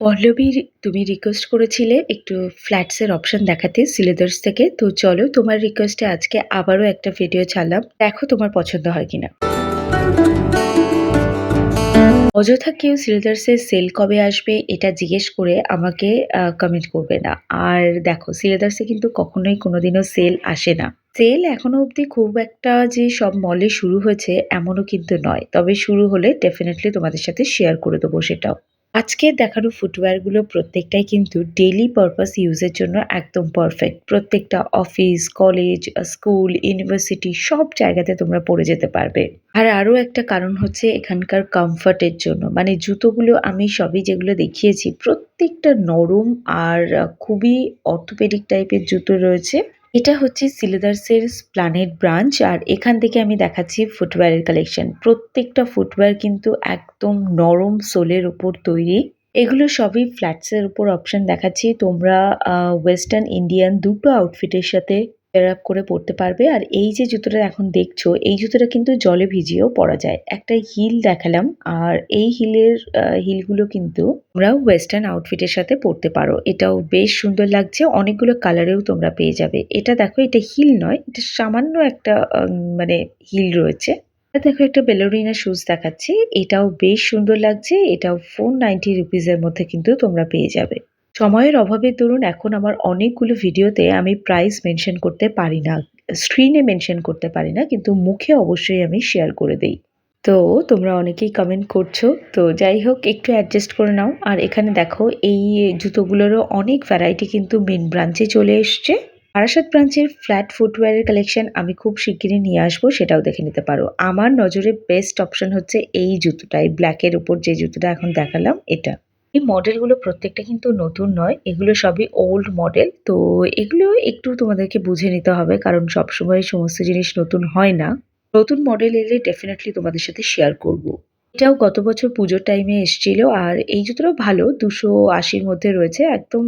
পল্লবী তুমি রিকোয়েস্ট করেছিলে একটু ফ্ল্যাটস এর অপশন দেখাতে সিলেদার্স থেকে। তো চলো তোমার রিকোয়েস্টে আজকে আবারও একটা ভিডিও ছাড়লাম। দেখো তোমার পছন্দ হয় কিনা। অযথা কেউ সিলেদার্স এর সেল কবে আসবে এটা জিজ্ঞেস করে আমাকে কমেন্ট করবে না। আর দেখো সিলেদার্স এ কিন্তু কখনোই কোনোদিনও সেল আসে না। সেল এখনো অবধি খুব একটা যে সব মলে শুরু হয়েছে এমনও কিন্তু নয়। তবে শুরু হলে ডেফিনেটলি তোমাদের সাথে শেয়ার করে দেবো সেটাও। আজকে দেখানো ফুটওয়্যার গুলো প্রত্যেকটাই কিন্তু ডেইলি পারপাস ইউজের জন্য একদম পারফেক্ট। প্রত্যেকটা অফিস, কলেজ, স্কুল, ইউনিভার্সিটি সব জায়গাতে তোমরা পরে যেতে পারবে। আর আরো একটা কারণ হচ্ছে এখানকার কমফর্টের জন্য। মানে জুতোগুলো আমি সবই যেগুলো দেখিয়েছি প্রত্যেকটা নরম আর খুবই অর্থোপেডিক টাইপের জুতো রয়েছে। এটা হচ্ছে সিলেদার্সের স্প্লানেড ব্রাঞ্চ আর এখান থেকে আমি দেখাচ্ছি ফুটওয়্যারের কালেকশন। প্রত্যেকটা ফুটওয়্যার কিন্তু একদম নরম সোলের উপর তৈরি। এগুলো সবই ফ্ল্যাটসের উপর অপশন দেখাচ্ছি। তোমরা ওয়েস্টার্ন ইন্ডিয়ান দুটো আউটফিটের সাথে পেয়ার আপ করে পরতে পারবে। আর এই যে জুতোটা এখন দেখছো এই জুতোটা কিন্তু জলে ভিজিয়েও পরা যায়। একটা হিল দেখালাম আর এই হিলগুলো কিন্তু তোমরা ওয়েস্টার্ন আউটফিটের সাথে পরতে পারো। এটাও বেশ সুন্দর লাগছে। অনেকগুলো কালারেও তোমরা পেয়ে যাবে। এটা দেখো এটা হিল নয়, এটা সামান্য একটা মানে হিল রয়েছে। এটা দেখো একটা বেলোরিনা শুজ দেখাচ্ছি। এটাও বেশ সুন্দর লাগছে। এটাও 490 রুপিজের মধ্যে কিন্তু তোমরা পেয়ে যাবে। সময়ের অভাবের দরুন এখন আমার অনেকগুলো ভিডিওতে আমি প্রাইস মেনশন করতে পারি না। স্ক্রিনে মেনশন করতে পারি না, কিন্তু মুখে অবশ্যই আমি শেয়ার করে দেই। তো তোমরা অনেকেই কমেন্ট করছো। তো যাই হোক একটু অ্যাডজাস্ট করে নাও। আর এখানে দেখো এই জুতোগুলোরও অনেক ভ্যারাইটি কিন্তু মেন ব্রাঞ্চে চলে এসছে। বারাসাত ব্রাঞ্চের ফ্ল্যাট ফুটওয়্যারের কালেকশন আমি খুব শিগগিরই নিয়ে আসবো, সেটাও দেখে নিতে পারো। আমার নজরে বেস্ট অপশন হচ্ছে এই জুতোটাই, ব্ল্যাকের উপর যে জুতোটা এখন দেখালাম এটা। এই মডেলগুলো প্রত্যেকটা কিন্তু নতুন নয়, এগুলো সবই ওল্ড মডেল। তো এগুলো একটু তোমাদেরকে বুঝে নিতে হবে, কারণ সবসময় সমস্ত জিনিস নতুন হয় না। নতুন মডেল এলে ডেফিনেটলি তোমাদের সাথে শেয়ার করব। এটাও গত বছর পুজোর টাইমে এসেছিল। আর এই জুতোটাও ভালো, 280-র মধ্যে রয়েছে। একদম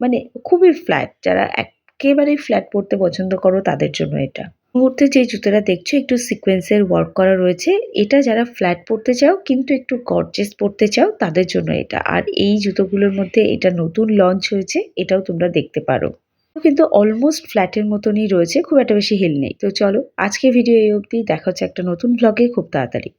মানে খুবই ফ্ল্যাট, যারা একেবারেই ফ্ল্যাট পরতে পছন্দ করো তাদের জন্য এটা। মুহূর্তে যে জুতোটা দেখছো একটু সিকোয়েন্সের ওয়ার্ক করা রয়েছে। এটা যারা ফ্ল্যাট পরতে চাও কিন্তু একটু গর্জিয়াস পরতে চাও তাদের জন্য এটা। আর এই জুতোগুলোর মধ্যে এটা নতুন লঞ্চ হয়েছে, এটাও তোমরা দেখতে পারো। কিন্তু অলমোস্ট ফ্ল্যাটের মতনই রয়েছে, খুব একটা বেশি হিল নেই। তো চলো আজকে ভিডিও এই অবধি, দেখা হচ্ছে একটা নতুন ব্লগে খুব তাড়াতাড়ি।